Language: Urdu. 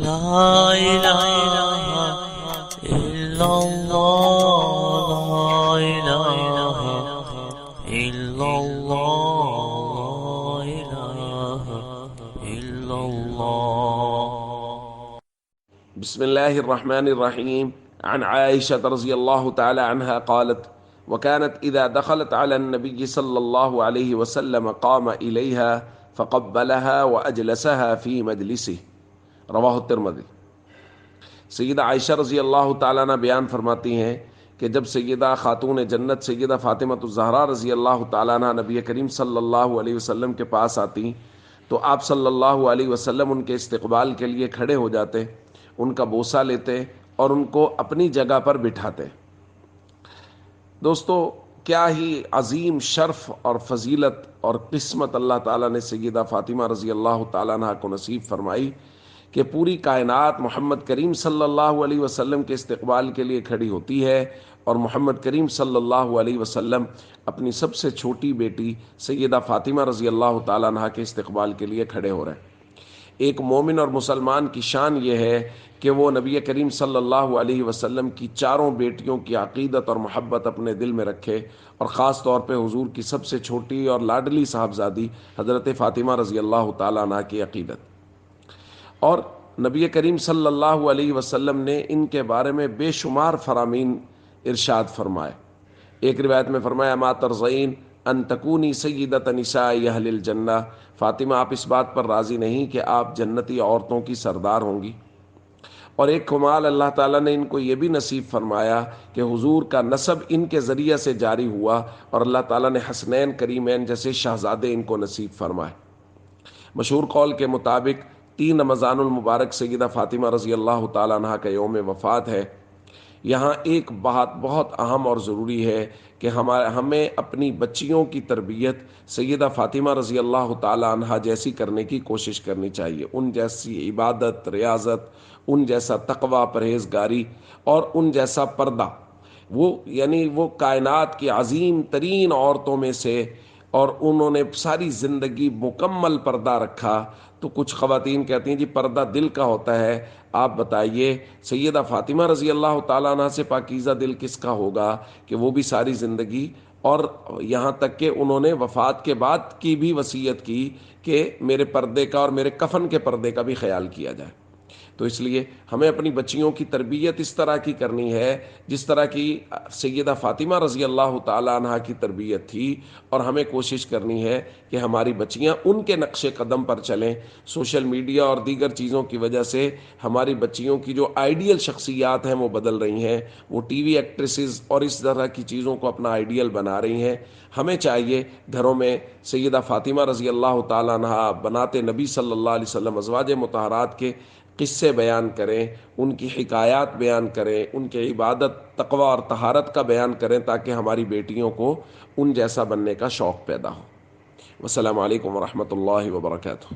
لا إله إلا الله، لا إله إلا الله، لا إله إلا الله. بسم الله الرحمن الرحيم. عن عائشة رضي الله تعالى عنها قالت: وكانت إذا دخلت على النبي صلى الله عليه وسلم قام إليها فقبلها وأجلسها في مجلسه. رواہ الترمذی۔ سیدہ عائشہ رضی اللہ تعالیٰ عنہ بیان فرماتی ہیں کہ جب سیدہ خاتون جنت سیدہ فاطمۃ الزہرا رضی اللہ تعالیٰ عنہ نبی کریم صلی اللہ علیہ وسلم کے پاس آتی تو آپ صلی اللہ علیہ وسلم ان کے استقبال کے لیے کھڑے ہو جاتے، ان کا بوسہ لیتے اور ان کو اپنی جگہ پر بٹھاتے۔ دوستو، کیا ہی عظیم شرف اور فضیلت اور قسمت اللہ تعالیٰ نے سیدہ فاطمہ رضی اللہ تعالیٰ عنہ کو نصیب فرمائی کہ پوری کائنات محمد کریم صلی اللہ علیہ وسلم کے استقبال کے لیے کھڑی ہوتی ہے، اور محمد کریم صلی اللہ علیہ وسلم اپنی سب سے چھوٹی بیٹی سیدہ فاطمہ رضی اللہ تعالیٰ عنہ کے استقبال کے لیے کھڑے ہو رہے ہیں۔ ایک مومن اور مسلمان کی شان یہ ہے کہ وہ نبی کریم صلی اللہ علیہ وسلم کی چاروں بیٹیوں کی عقیدت اور محبت اپنے دل میں رکھے، اور خاص طور پہ حضور کی سب سے چھوٹی اور لاڈلی صاحبزادی حضرت فاطمہ رضی اللہ تعالیٰ عنہ کی عقیدت۔ اور نبی کریم صلی اللہ علیہ وسلم نے ان کے بارے میں بے شمار فرامین ارشاد فرمائے۔ ایک روایت میں فرمایا: ما ترضین ان تکونی سیدۃ نساء اہل الجنہ، فاطمہ آپ اس بات پر راضی نہیں کہ آپ جنتی عورتوں کی سردار ہوں گی؟ اور ایک کمال اللہ تعالیٰ نے ان کو یہ بھی نصیب فرمایا کہ حضور کا نسب ان کے ذریعے سے جاری ہوا، اور اللہ تعالیٰ نے حسنین کریمین جیسے شہزادے ان کو نصیب فرمائے۔ مشہور قول کے مطابق 3 رمضان المبارک سیدہ فاطمہ رضی اللہ تعالیٰ عنہ کا یوم وفات ہے۔ یہاں ایک بات بہت اہم اور ضروری ہے کہ ہمیں اپنی بچیوں کی تربیت سیدہ فاطمہ رضی اللہ تعالیٰ عنہ جیسی کرنے کی کوشش کرنی چاہیے۔ ان جیسی عبادت، ریاضت، ان جیسا تقوی، پرہیزگاری اور ان جیسا پردہ، وہ کائنات کی عظیم ترین عورتوں میں سے، اور انہوں نے ساری زندگی مکمل پردہ رکھا۔ تو کچھ خواتین کہتی ہیں جی پردہ دل کا ہوتا ہے، آپ بتائیے سیدہ فاطمہ رضی اللہ تعالیٰ عنہ سے پاکیزہ دل کس کا ہوگا کہ وہ بھی ساری زندگی، اور یہاں تک کہ انہوں نے وفات کے بعد کی بھی وصیت کی کہ میرے پردے کا اور میرے کفن کے پردے کا بھی خیال کیا جائے۔ تو اس لیے ہمیں اپنی بچیوں کی تربیت اس طرح کی کرنی ہے جس طرح کی سیدہ فاطمہ رضی اللہ تعالیٰ عنہ کی تربیت تھی، اور ہمیں کوشش کرنی ہے کہ ہماری بچیاں ان کے نقش قدم پر چلیں۔ سوشل میڈیا اور دیگر چیزوں کی وجہ سے ہماری بچیوں کی جو آئیڈیل شخصیات ہیں وہ بدل رہی ہیں، وہ ٹی وی ایکٹریسز اور اس طرح کی چیزوں کو اپنا آئیڈیل بنا رہی ہیں۔ ہمیں چاہیے گھروں میں سیدہ فاطمہ رضی اللہ تعالیٰ عنہ، بنات نبی صلی اللہ علیہ وسلم، ازواج مطہرات کے قصے بیان کریں، ان کی حکایات بیان کریں، ان کے عبادت، تقوی اور طہارت کا بیان کریں، تاکہ ہماری بیٹیوں کو ان جیسا بننے کا شوق پیدا ہو۔ والسلام علیکم ورحمۃ اللہ وبرکاتہ۔